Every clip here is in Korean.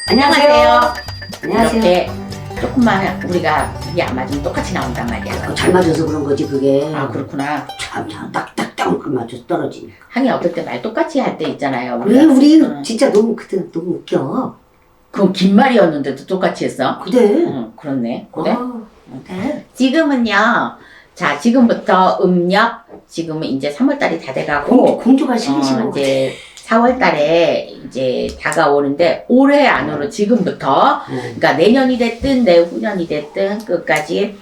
안녕하세요. 안녕하세요. 이렇게 조금만 우리가 이게 안 맞으면 똑같이 나온단 말이야. 잘 맞아서 그런 거지 그게. 아 그렇구나. 참 딱딱딱 맞춰서 떨어지니까. 하긴 어떨 때 말 똑같이 할 때 있잖아요. 왜 우리 응. 진짜 너무 그때 너무 웃겨. 그건 긴 말이었는데도 똑같이 했어. 그래. 응, 그렇네. 그래? 네. 지금은요. 자, 지금부터 음력 지금은 이제 3월달이 다 돼가고 공주가 생기시는 거. 이제 4월달에 이제 다가오는데 올해 안으로 지금부터 그러니까 내년이 됐든 내후년이 됐든 끝까지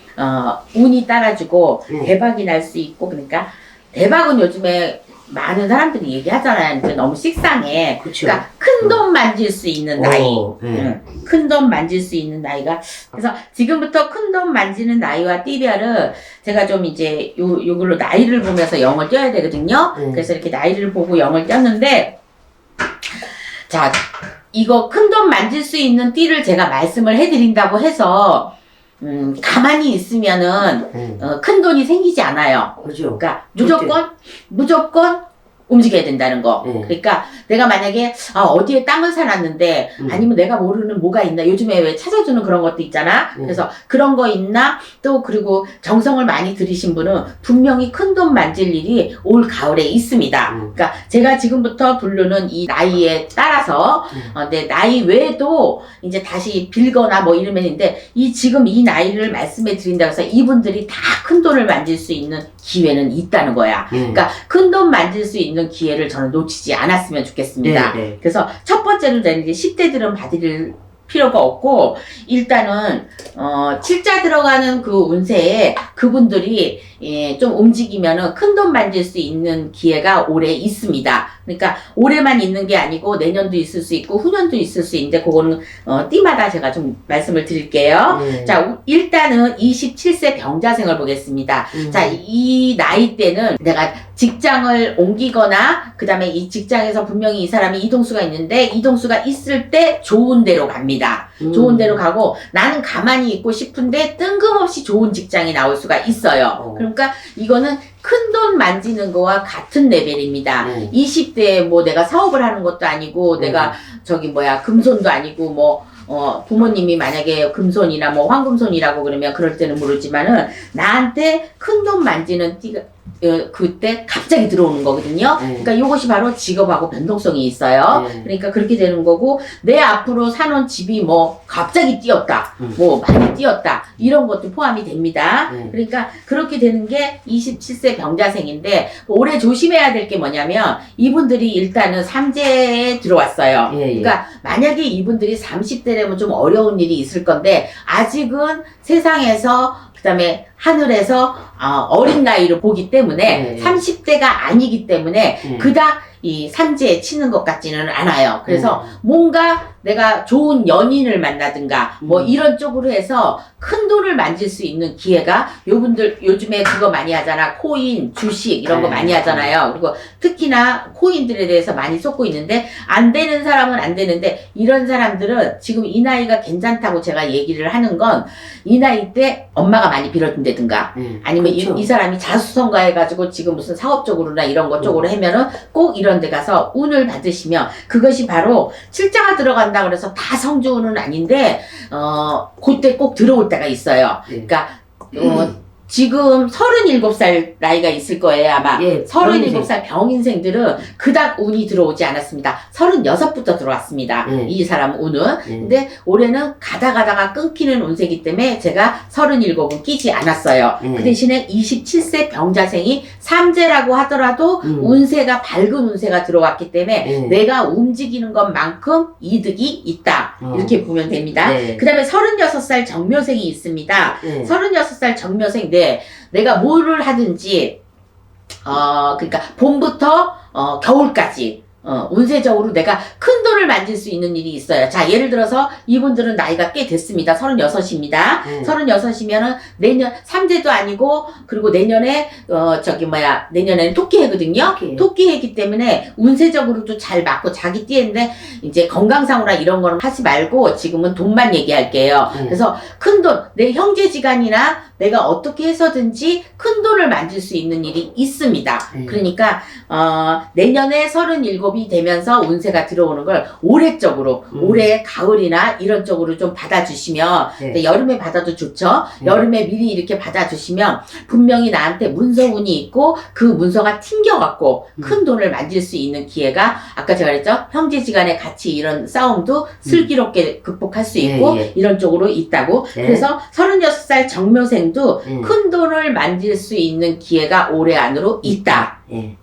운이 따라주고 대박이 날 수 있고 그러니까 대박은 요즘에 많은 사람들이 얘기하잖아요. 이제 너무 식상해. 그쵸. 그러니까 큰 돈 만질 수 있는 나이. 네. 큰 돈 만질 수 있는 나이가. 그래서 지금부터 큰 돈 만지는 나이와 띠별을 제가 좀 이제 요걸로 나이를 보면서 0을 떼야 되거든요. 그래서 이렇게 나이를 보고 0을 떼었는데 자, 이거 큰 돈 만질 수 있는 띠를 제가 말씀을 해드린다고 해서 가만히 있으면은 큰 돈이 생기지 않아요. 그죠. 그러니까 무조건 움직여야 된다는 거. 그러니까 내가 만약에 어디에 땅을 사놨는데 아니면 내가 모르는 뭐가 있나 요즘에 왜 찾아주는 그런 것도 있잖아. 그래서 그런 거 있나 또 그리고 정성을 많이 들이신 분은 분명히 큰 돈 만질 일이 올 가을에 있습니다. 그러니까 제가 지금부터 부르는 이 나이에 따라서 내 나이 외에도 이제 다시 빌거나 뭐 이러면 있는데 지금 이 나이를 말씀해 드린다고 해서 이분들이 다 큰 돈을 만질 수 있는 기회는 있다는 거야. 그러니까 큰 돈 만질 수 있는 기회를 저는 놓치지 않았으면 좋겠습니다. 그래서 첫 번째로 되는 게 10대들은 받을 필요가 없고 일단은 7자 들어가는 그 운세에 그분들이 좀 움직이면은 큰 돈 만질 수 있는 기회가 올해 있습니다. 그러니까 올해만 있는 게 아니고 내년도 있을 수 있고 후년도 있을 수 있는데 그거는 띠마다 제가 좀 말씀을 드릴게요. 자, 일단은 27세 병자생을 보겠습니다. 자, 이 나이 때는 내가 직장을 옮기거나 그 다음에 이 직장에서 분명히 이 사람이 이동수가 있는데 이동수가 있을 때 좋은 데로 갑니다. 좋은 데로 가고 나는 가만히 있고 싶은데 뜬금없이 좋은 직장이 나올 수가 있어요. 그러니까 이거는 큰 돈 만지는 거와 같은 레벨입니다. 20대에 뭐 내가 사업을 하는 것도 아니고 내가 금손도 아니고 부모님이 만약에 금손이나 뭐 황금손이라고 그러면 그럴 때는 모르지만은 나한테 큰 돈 만지는 띠가 그때 갑자기 들어오는 거거든요. 그러니까 이것이 바로 직업하고 변동성이 있어요. 그러니까 그렇게 되는 거고 내 앞으로 사놓은 집이 뭐 갑자기 뛰었다, 뭐 많이 뛰었다 이런 것도 포함이 됩니다. 그러니까 그렇게 되는 게 27세 병자생인데 올해 조심해야 될 게 뭐냐면 이분들이 일단은 삼재에 들어왔어요. 그러니까 만약에 이분들이 30대라면 좀 어려운 일이 있을 건데 아직은 세상에서 그다음에 하늘에서 어린 나이로 보기 때문에 30대가 아니기 때문에 그닥 이 삼재에 치는 것 같지는 않아요. 그래서 뭔가 내가 좋은 연인을 만나든가 뭐 이런 쪽으로 해서 큰 돈을 만질 수 있는 기회가 요분들 요즘에 그거 많이 하잖아. 코인, 주식 이런 거 많이 하잖아요. 그리고 특히나 코인들에 대해서 많이 쏟고 있는데 안 되는 사람은 안 되는데 이런 사람들은 지금 이 나이가 괜찮다고 제가 얘기를 하는 건 이 나이 때 엄마가 많이 빌어준다든가 아니면 그렇죠. 이 사람이 자수성가해가지고 지금 무슨 사업적으로나 이런 것 쪽으로 하면은 꼭 이런 데 가서 운을 받으시면 그것이 바로 칠자가 들어간다 그래서 다 성주운은 아닌데 그때 꼭 들어올 때가 있어요. 그러니까 지금 37살 나이가 있을 거예요 아마. 37살 병인생들은 그닥 운이 들어오지 않았습니다. 36부터 들어왔습니다. 이 사람 운은. 근데 올해는 가다가 끊기는 운세기 때문에 제가 37은 끼지 않았어요. 그 대신에 27세 병자생이 삼재라고 하더라도 운세가 밝은 운세가 들어왔기 때문에 내가 움직이는 것만큼 이득이 있다. 이렇게 보면 됩니다. 그 다음에 36살 정묘생이 있습니다. 36살 정묘생 내가 뭐를 하든지 그러니까 봄부터 겨울까지 운세적으로 내가 큰 돈을 만질 수 있는 일이 있어요. 자, 예를 들어서 이분들은 나이가 꽤 됐습니다. 36입니다. 36이면은 내년 삼재도 아니고 그리고 내년에 내년에는 토끼해거든요. 토끼해기 때문에 운세적으로도 잘 맞고 자기 띠인데 이제 건강상으로나 이런 거는 하지 말고 지금은 돈만 얘기할게요. 그래서 큰 돈, 내 형제지간이나 내가 어떻게 해서든지 큰 돈을 만질 수 있는 일이 있습니다. 그러니까 내년에 37이 되면서 운세가 들어오는 걸 걸 올해 쪽으로, 올해 가을이나 이런 쪽으로 좀 받아주시면, 네. 근데 여름에 받아도 좋죠. 여름에 미리 이렇게 받아주시면 분명히 나한테 문서운이 있고 그 문서가 튕겨갖고 큰 돈을 만질 수 있는 기회가 아까 제가 그랬죠. 형제지간의 같이 이런 싸움도 슬기롭게 극복할 수 있고 예, 예. 이런 쪽으로 있다고. 네. 그래서 36살 정묘생도 음. 큰 돈을 만질 수 있는 기회가 올해 안으로 있다. 예.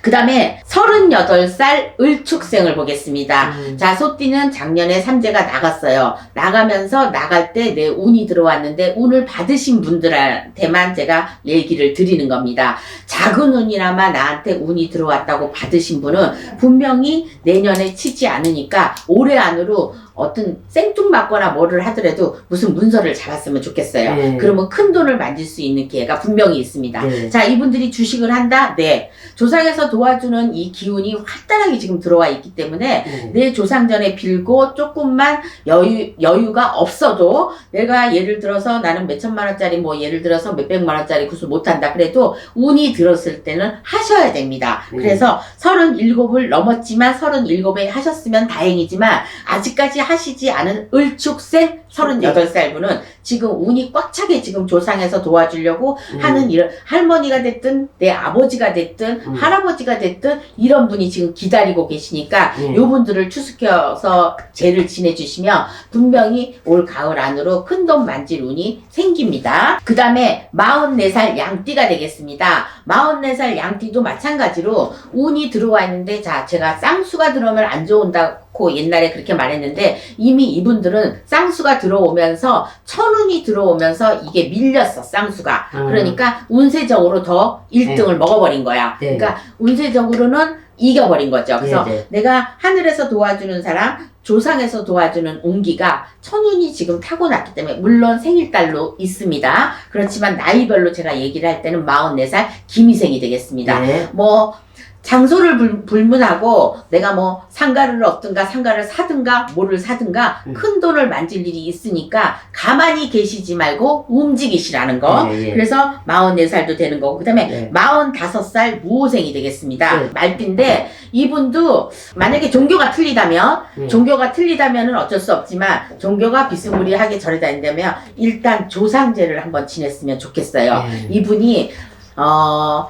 그 다음에 38살 을축생을 보겠습니다. 자, 소띠는 작년에 삼재가 나갔어요. 나가면서 나갈 때 내 운이 들어왔는데 운을 받으신 분들한테만 제가 얘기를 드리는 겁니다. 작은 운이나마 나한테 운이 들어왔다고 받으신 분은 분명히 내년에 치지 않으니까 올해 안으로 어떤 생뚱맞거나 뭐를 하더라도 무슨 문서를 잡았으면 좋겠어요. 네. 그러면 큰 돈을 만질 수 있는 기회가 분명히 있습니다. 네. 자, 이분들이 주식을 한다? 네. 조상에서 도와주는 이 기운이 활달하게 지금 들어와 있기 때문에 내 조상전에 빌고 조금만 여유가 없어도 내가 예를 들어서 나는 몇천만 원짜리 뭐 예를 들어서 몇백만 원짜리 구슬 못한다 그래도 운이 들었을 때는 하셔야 됩니다. 그래서 37을 넘었지만 37에 하셨으면 다행이지만 아직까지 하시지 않은 을축생 38살 분은 지금 운이 꽉 차게 지금 조상에서 도와주려고 하는 이런 할머니가 됐든 내 아버지가 됐든 할아버지가 됐든 이런 분이 지금 기다리고 계시니까 요 분들을 추스켜서 제를 지내주시면 분명히 올 가을 안으로 큰 돈 만질 운이 생깁니다. 그 다음에 44살 양띠가 되겠습니다. 44살 양띠도 마찬가지로 운이 들어와 있는데 자 제가 쌍수가 들어오면 안 좋은다고 옛날에 그렇게 말했는데 이미 이분들은 쌍수가 들어오면서 천운이 들어오면서 이게 밀렸어 쌍수가. 그러니까 운세적으로 더 1등을 먹어버린 거야. 네. 그러니까 운세적으로는 이겨버린 거죠. 그래서 네. 내가 하늘에서 도와주는 사람, 조상에서 도와주는 운기가 천운이 지금 타고났기 때문에 물론 생일달로 있습니다. 그렇지만 나이별로 제가 얘기를 할 때는 44살 김희생이 되겠습니다. 네. 뭐 장소를 불문하고 내가 뭐 상가를 얻든가 상가를 사든가 뭐를 사든가 큰 돈을 만질 일이 있으니까 가만히 계시지 말고 움직이시라는 거. 예, 예. 그래서 44살도 되는 거고 그 다음에 네. 45살 무호생이 되겠습니다. 네. 말띠인데 이분도 만약에 종교가 틀리다면은 어쩔 수 없지만 종교가 비스무리하게 절에다닌다면 일단 조상제를 한번 지냈으면 좋겠어요. 이분이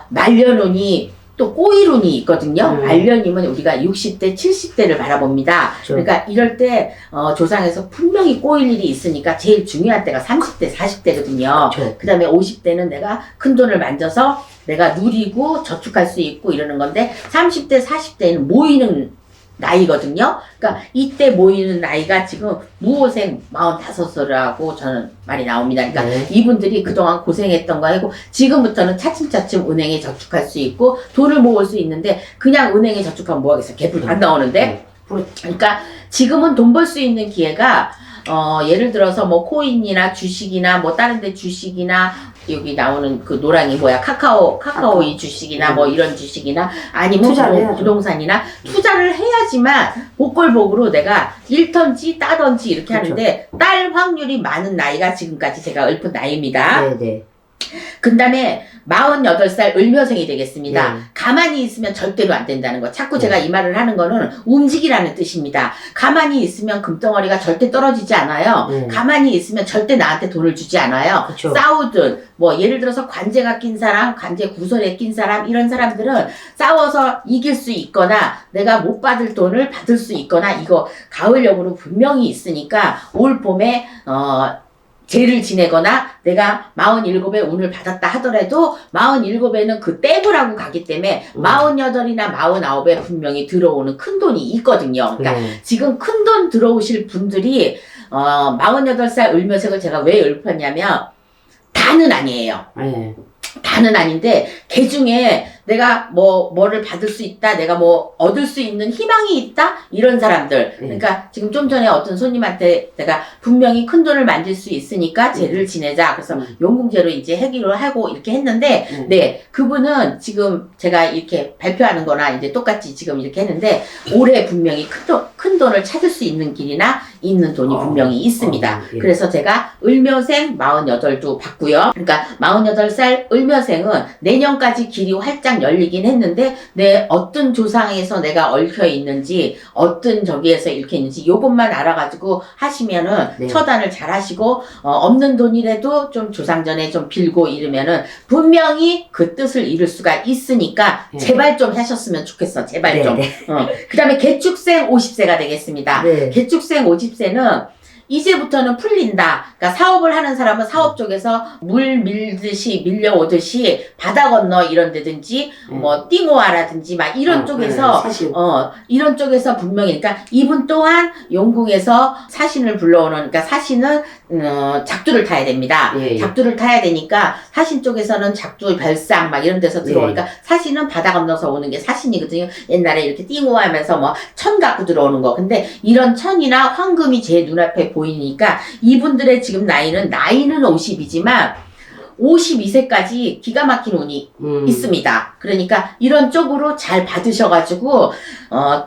말년운이 또 꼬일운이 있거든요. 말년이면 우리가 60대, 70대를 바라봅니다. 그렇죠. 그러니까 이럴 때 조상에서 분명히 꼬일 일이 있으니까 제일 중요한 때가 30대, 40대거든요. 그렇죠. 그 다음에 50대는 내가 큰 돈을 만져서 내가 누리고 저축할 수 있고 이러는 건데 30대, 40대는 모이는 나이거든요. 그러니까 이때 모이는 나이가 지금 무호생 45살이라고 저는 말이 나옵니다. 그러니까 네. 이분들이 그동안 고생했던 거 아니고 지금부터는 차츰차츰 은행에 저축할 수 있고 돈을 모을 수 있는데 그냥 은행에 저축하면 뭐 하겠어. 개뿔도 안 나오는데. 그러니까 지금은 돈 벌 수 있는 기회가 예를 들어서 뭐 코인이나 주식이나 뭐 다른 데 주식이나 여기 나오는 그 노랑이 뭐야 카카오이 주식이나 뭐 이런 주식이나 아니면 투자를 해야죠. 부동산이나 투자를 해야지만 복걸복으로 내가 잃던지 따던지 이렇게 그렇죠. 하는데 딸 확률이 많은 나이가 지금까지 제가 읊은 나이입니다. 네, 네. 그 다음에 48살 을묘생이 되겠습니다. 네. 가만히 있으면 절대로 안 된다는 거. 자꾸 제가 이 말을 하는 거는 움직이라는 뜻입니다. 가만히 있으면 금덩어리가 절대 떨어지지 않아요. 가만히 있으면 절대 나한테 돈을 주지 않아요. 그쵸. 싸우든 뭐 예를 들어서 관제가 낀 사람, 관제 구설에 낀 사람 이런 사람들은 싸워서 이길 수 있거나 내가 못 받을 돈을 받을 수 있거나 이거 가을력으로 분명히 있으니까 올 봄에 제를 지내거나 내가 47에 운을 받았다 하더라도 47에는 그 떼고 하고 가기 때문에 48이나 49에 분명히 들어오는 큰 돈이 있거든요. 그러니까 지금 큰 돈 들어오실 분들이 48살 을묘색을 제가 왜 읊었냐면 다는 아니에요. 네. 다는 아닌데 개 중에 내가 뭐를 받을 수 있다, 내가 뭐 얻을 수 있는 희망이 있다 이런 사람들. 그러니까 지금 좀 전에 어떤 손님한테 내가 분명히 큰 돈을 만질 수 있으니까 제를 지내자. 그래서 용궁제로 이제 해기로 하고 이렇게 했는데, 네 그분은 지금 제가 이렇게 발표하는 거나 이제 똑같이 지금 이렇게 했는데 올해 분명히 큰 돈을 찾을 수 있는 길이나 있는 돈이 분명히 있습니다. 예. 그래서 제가 을묘생 48도 봤고요. 그러니까 48살 을묘생은 내년까지 길이 활짝 열리긴 했는데 내 어떤 조상에서 내가 얽혀 있는지 어떤 저기에서 이렇게 있는지 요것만 알아가지고 하시면은 네. 처단을 잘 하시고 없는 돈이라도 좀 조상전에 좀 빌고 이러면은 분명히 그 뜻을 이룰 수가 있으니까 네. 제발 좀 하셨으면 좋겠어. 제발 네, 좀. 네. 그 다음에 개축생 50세가 되겠습니다. 네. 개축생 50세는 이제부터는 풀린다. 그러니까 사업을 하는 사람은 사업 쪽에서 물 밀듯이 밀려오듯이 바다 건너 이런 데든지 뭐 띵호아라든지 막 이런 쪽에서 사실. 이런 쪽에서 분명히 그러니까 이분 또한 용궁에서 사신을 불러오는 그러니까 사신은 작두를 타야 됩니다. 예, 예. 작두를 타야 되니까 사신 쪽에서는 작두 별상 막 이런 데서 들어오니까 사신은 바다 건너서 오는 게 사신이거든요. 옛날에 이렇게 띵호하면서 뭐 천 갖고 들어오는 거. 근데 이런 천이나 황금이 제 눈앞에 보이니까 이분들의 지금 나이는 50이지만 52세까지 기가 막힌 운이 있습니다. 그러니까 이런 쪽으로 잘 받으셔가지고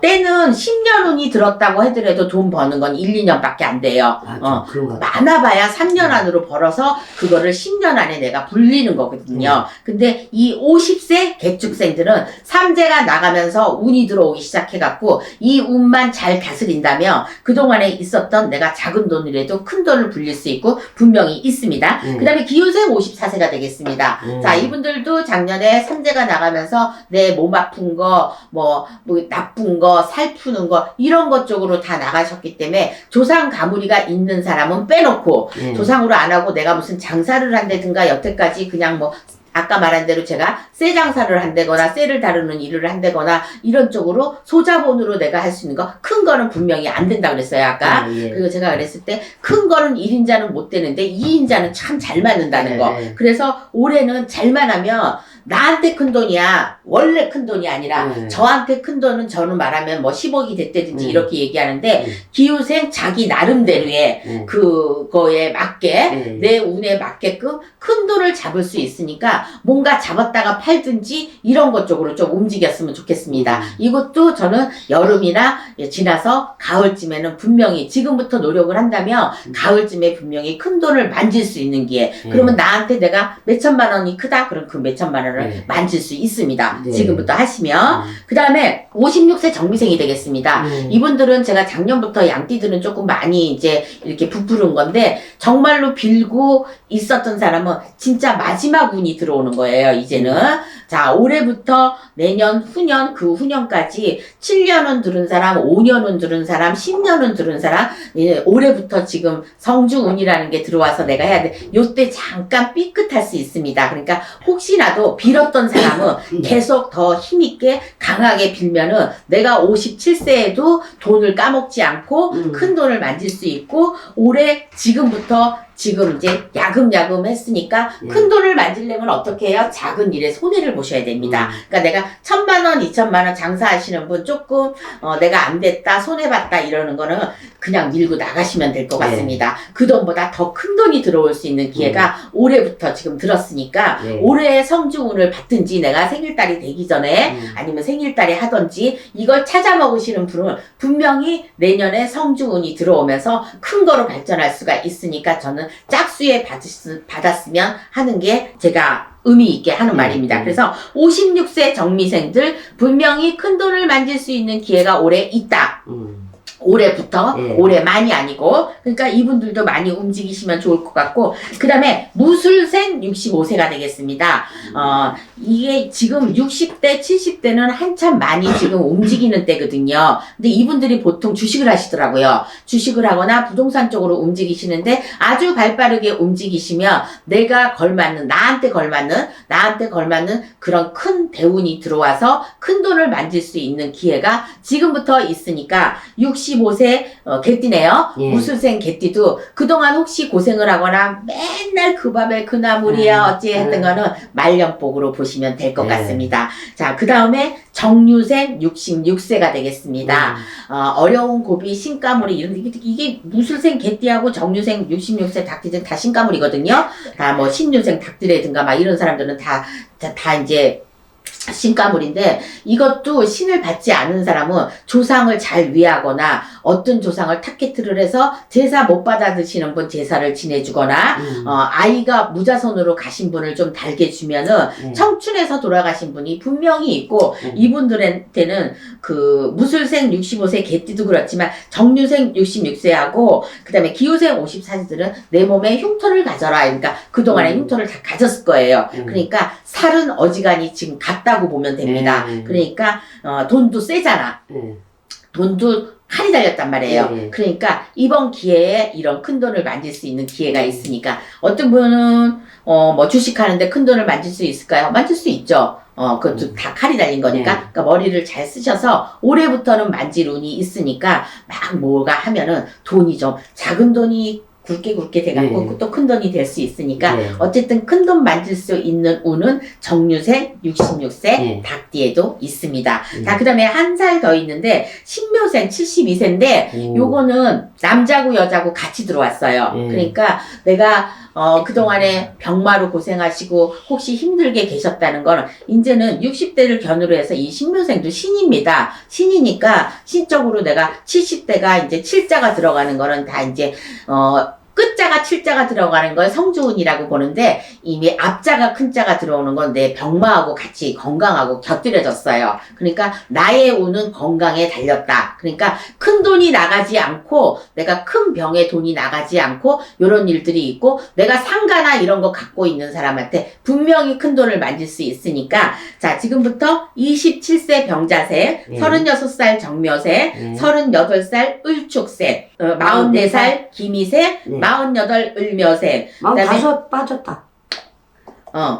때는 10년 운이 들었다고 하더라도 돈 버는 건 1, 2년밖에 안 돼요. 그런 거 많아봐야 3년 안으로 벌어서 그거를 10년 안에 내가 불리는 거거든요. 근데 이 50세 개축생들은 삼재가 나가면서 운이 들어오기 시작해갖고 이 운만 잘 다스린다면 그동안에 있었던 내가 작은 돈이라도 큰 돈을 불릴 수 있고 분명히 있습니다. 그 다음에 기운생 54세가 되겠습니다. 자, 이분들도 작년에 삼재가 나가면서 내 몸 아픈 거, 뭐 나쁜 거, 살 푸는 거, 이런 것 쪽으로 다 나가셨기 때문에 조상 가무리가 있는 사람은 빼놓고 조상으로 안 하고 내가 무슨 장사를 한다든가 여태까지 그냥 뭐 아까 말한 대로 제가 쇠 장사를 한다거나 쇠를 다루는 일을 한다거나 이런 쪽으로 소자본으로 내가 할 수 있는 거 큰 거는 분명히 안 된다 그랬어요 아까. 그리고 제가 그랬을 때 큰 거는 1인자는 못 되는데 2인자는 참 잘 맞는다는 거. 그래서 올해는 잘만 하면 나한테 큰 돈이야. 원래 큰 돈이 아니라 저한테 큰 돈은 저는 말하면 뭐 10억이 됐다든지 이렇게 얘기하는데 기후생 자기 나름대로의 그거에 맞게 내 운에 맞게끔 큰 돈을 잡을 수 있으니까 뭔가 잡았다가 팔든지 이런 것 쪽으로 좀 움직였으면 좋겠습니다. 이것도 저는 여름이나 지나서 가을쯤에는 분명히 지금부터 노력을 한다면 가을쯤에 분명히 큰 돈을 만질 수 있는 기회. 그러면 나한테 내가 몇천만 원이 크다? 그럼 그 몇천만 원을 만질 수 있습니다. 지금부터 하시면. 그 다음에 56세 정미생이 되겠습니다. 이분들은 제가 작년부터 양띠들은 조금 많이 이제 이렇게 부풀은 건데 정말로 빌고 있었던 사람은 진짜 마지막 운이 들어오는 거예요. 이제는. 자, 올해부터 내년, 후년, 그 후년까지 7년은 들은 사람, 5년은 들은 사람, 10년은 들은 사람, 올해부터 지금 성주운이라는 게 들어와서 내가 해야 돼. 요때 잠깐 삐끗할 수 있습니다. 그러니까 혹시라도 빌었던 사람은 계속 더 힘있게 강하게 빌면은 내가 57세에도 돈을 까먹지 않고 큰 돈을 만질 수 있고 올해 지금부터 지금 이제 야금야금 했으니까 큰 돈을 만지려면 어떻게 해요? 작은 일에 손해를 보셔야 됩니다. 그러니까 내가 1,000만 원, 2,000만 원 장사하시는 분 조금 내가 안 됐다, 손해봤다 이러는 거는 그냥 밀고 나가시면 될 것 같습니다. 그 돈보다 더 큰 돈이 들어올 수 있는 기회가 올해부터 지금 들었으니까 올해 성주운을 받든지 내가 생일달이 되기 전에 아니면 생일달에 하든지 이걸 찾아 먹으시는 분은 분명히 내년에 성주운이 들어오면서 큰 거로 발전할 수가 있으니까 저는 짝수에 받았으면 하는 게 제가 의미 있게 하는 말입니다. 그래서 56세 정미생들 분명히 큰 돈을 만질 수 있는 기회가 올해 있다. 올해부터 올해만이 아니고 그러니까 이분들도 많이 움직이시면 좋을 것 같고 그 다음에 무술생 65세가 되겠습니다. 이게 지금 60대 70대는 한참 많이 지금 움직이는 때거든요. 근데 이분들이 보통 주식을 하시더라고요. 주식을 하거나 부동산 쪽으로 움직이시는데 아주 발빠르게 움직이시면 내가 걸맞는 나한테 걸맞는 그런 큰 대운이 들어와서 큰 돈을 만질 수 있는 기회가 지금부터 있으니까 65세 개띠네요. 무술생 개띠도 그동안 혹시 고생을 하거나 맨날 그 밥에 그 나물이야 어찌 했던 거는 말년복으로 보시면 될 것 같습니다. 자, 그 다음에 정유생 66세가 되겠습니다. 어려운 고비 신가물이 이게 무술생 개띠하고 정유생 66세 닭띠들 다 신가물이거든요. 다 뭐 신유생 닭띠라든가 막 이런 사람들은 다 이제 신가물인데 이것도 신을 받지 않은 사람은 조상을 잘 위하거나 어떤 조상을 타겟을 해서 제사 못 받아 드시는 분 제사를 지내주거나 아이가 무자손으로 가신 분을 좀 달게 주면은 청춘에서 돌아가신 분이 분명히 있고 이분들한테는 그 무술생 65세 개띠도 그렇지만 정유생 66세하고 그 다음에 기후생 54세들은 내 몸에 흉터를 가져라. 그러니까 그동안에 흉터를 다 가졌을 거예요. 그러니까 살은 어지간히 지금 갔다고 보면 됩니다. 그러니까 돈도 세잖아. 돈도 칼이 달렸단 말이에요. 그러니까 이번 기회에 이런 큰 돈을 만질 수 있는 기회가 있으니까 어떤 분은 뭐 주식하는데 큰 돈을 만질 수 있을까요? 만질 수 있죠. 그것도 다 칼이 달린 거니까. 그러니까 머리를 잘 쓰셔서 올해부터는 만질 운이 있으니까 막 뭐가 하면은 돈이 좀 작은 돈이 굵게 돼갖고 또 큰 돈이 될 수 있으니까 어쨌든 큰 돈 만질 수 있는 운은 정유생 66세 닭띠에도 있습니다. 자, 그 다음에 한 살 더 있는데 신묘생 72세인데 요거는 남자고 여자고 같이 들어왔어요. 그러니까 내가 그동안에 병마로 고생하시고 혹시 힘들게 계셨다는 거는 이제는 60대를 견으로 해서 이 신묘생도 신입니다. 신이니까 신적으로 내가 70대가 이제 7자가 들어가는 거는 다 이제 끝자가 7자가 들어가는 걸 성주운이라고 보는데 이미 앞자가 큰 자가 들어오는 건 내 병마하고 같이 건강하고 곁들여졌어요. 그러니까 나의 운은 건강에 달렸다. 그러니까 큰 돈이 나가지 않고 내가 큰 병에 돈이 나가지 않고 이런 일들이 있고 내가 상가나 이런 거 갖고 있는 사람한테 분명히 큰 돈을 만질 수 있으니까 자 지금부터 27세 병자생, 36살 정묘생, 38살 을축생, 44살 기미생, 48 을묘생, 45 빠졌다.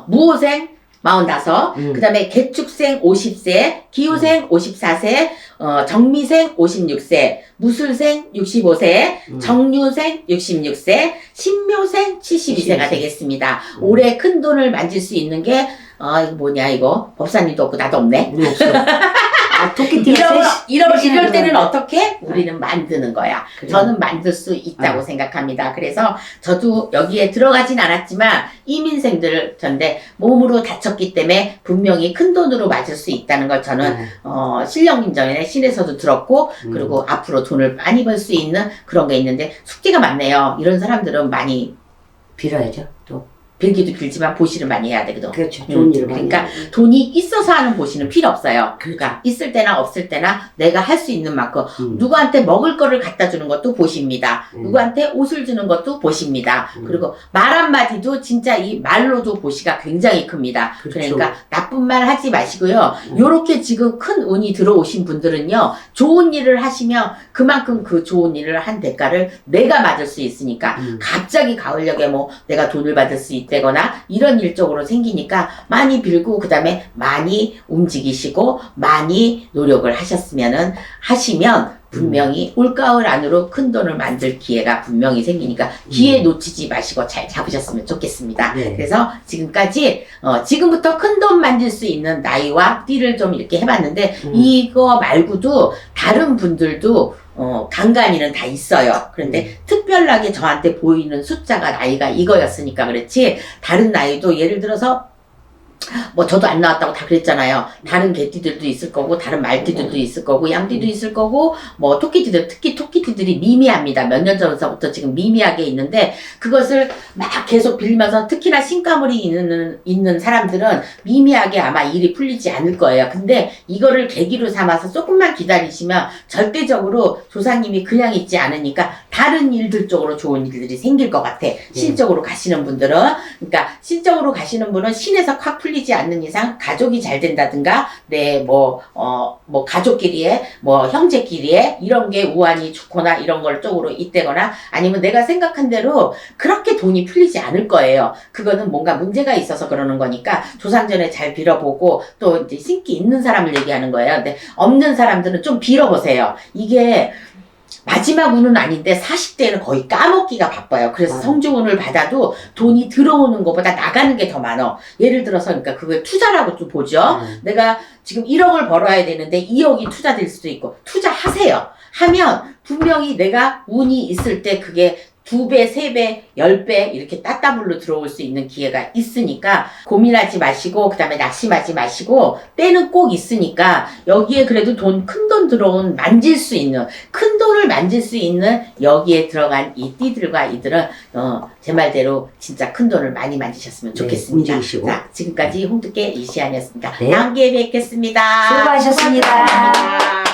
무호생 45, 그 다음에 개축생 50세, 기후생 54세, 정미생 56세, 무술생 65세, 정유생 66세, 신묘생 72세가 되겠습니다. 올해 큰 돈을 만질 수 있는 게, 이거 뭐냐, 이거? 법사님도 없고 나도 없네. 이럴 때는 어떻게? 우리는 만드는 거야. 그래. 저는 만들 수 있다고 생각합니다. 그래서 저도 여기에 들어가진 않았지만 이민생들 전데 몸으로 다쳤기 때문에 분명히 큰 돈으로 맞을 수 있다는 걸 저는 실령님전에 신에서도 들었고 그리고 앞으로 돈을 많이 벌 수 있는 그런 게 있는데 숙제가 많네요. 이런 사람들은 많이 빌어야죠. 또. 빌기도 빌지만 보시를 많이 해야 되거든. 그렇죠. 좋은 일을 많이 그러니까 해야 돈이 있어서 하는 보시는 필요 없어요. 그러니까 있을 때나 없을 때나 내가 할 수 있는 만큼 누구한테 먹을 거를 갖다 주는 것도 보십니다. 누구한테 옷을 주는 것도 보십니다. 그리고 말 한마디도 진짜 이 말로도 보시가 굉장히 큽니다. 그렇죠. 그러니까 나쁜 말 하지 마시고요. 요렇게 지금 큰 운이 들어오신 분들은요. 좋은 일을 하시면 그만큼 그 좋은 일을 한 대가를 내가 맞을 수 있으니까 갑자기 가을녘에 뭐 내가 돈을 받을 수 있다거나 이런 일적으로 생기니까 많이 빌고 그 다음에 많이 움직이시고 많이 노력을 하시면 분명히 올가을 안으로 큰 돈을 만들 기회가 분명히 생기니까 기회 놓치지 마시고 잘 잡으셨으면 좋겠습니다. 그래서 지금까지 지금부터 큰 돈 만들 수 있는 나이와 띠를 좀 이렇게 해봤는데 이거 말고도 다른 분들도 간간이는 다 있어요. 그런데 특별하게 저한테 보이는 숫자가 나이가 이거였으니까 그렇지 다른 나이도 예를 들어서 뭐 저도 안 나왔다고 다 그랬잖아요. 다른 개띠들도 있을 거고 다른 말띠들도 있을 거고 양띠도 있을 거고 뭐 토끼띠들 특히 토끼띠들이 미미합니다. 몇 년 전부터 지금 미미하게 있는데 그것을 막 계속 빌면서 특히나 신가물이 있는 사람들은 미미하게 아마 일이 풀리지 않을 거예요. 근데 이거를 계기로 삼아서 조금만 기다리시면 절대적으로 조상님이 그냥 있지 않으니까 다른 일들 쪽으로 좋은 일들이 생길 것 같아. 신적으로 가시는 분들은 그러니까 신적으로 가시는 분은 신에서 확 풀리지 않는 이상 가족이 잘 된다든가 뭐 가족끼리에 뭐 형제끼리에 이런 게 우환이 좋거나 이런 걸 쪽으로 있대거나 아니면 내가 생각한 대로 그렇게 돈이 풀리지 않을 거예요. 그거는 뭔가 문제가 있어서 그러는 거니까 조상전에 잘 빌어보고 또 이제 신기 있는 사람을 얘기하는 거예요. 근데 없는 사람들은 좀 빌어보세요. 이게 마지막 운은 아닌데 40대는 거의 까먹기가 바빠요. 그래서 성주운을 받아도 돈이 들어오는 것보다 나가는 게 더 많아. 예를 들어서 그러니까 그걸 투자라고 또 보죠. 내가 지금 1억을 벌어야 되는데 2억이 투자될 수도 있고 투자하세요. 하면 분명히 내가 운이 있을 때 그게 2배, 3배, 10배 이렇게 따따블로 들어올 수 있는 기회가 있으니까 고민하지 마시고 그다음에 낙심하지 마시고 때는 꼭 있으니까 여기에 그래도 큰 돈 들어온 만질 수 있는 큰 돈을 만질 수 있는 여기에 들어간 이 띠들과 이들은 제 말대로 진짜 큰 돈을 많이 만지셨으면 네, 좋겠습니다. 움직이시고. 자, 지금까지 홍두깨 이시안이었습니다. 네. 다음 기회에 뵙겠습니다. 수고하셨습니다. 수고하셨습니다.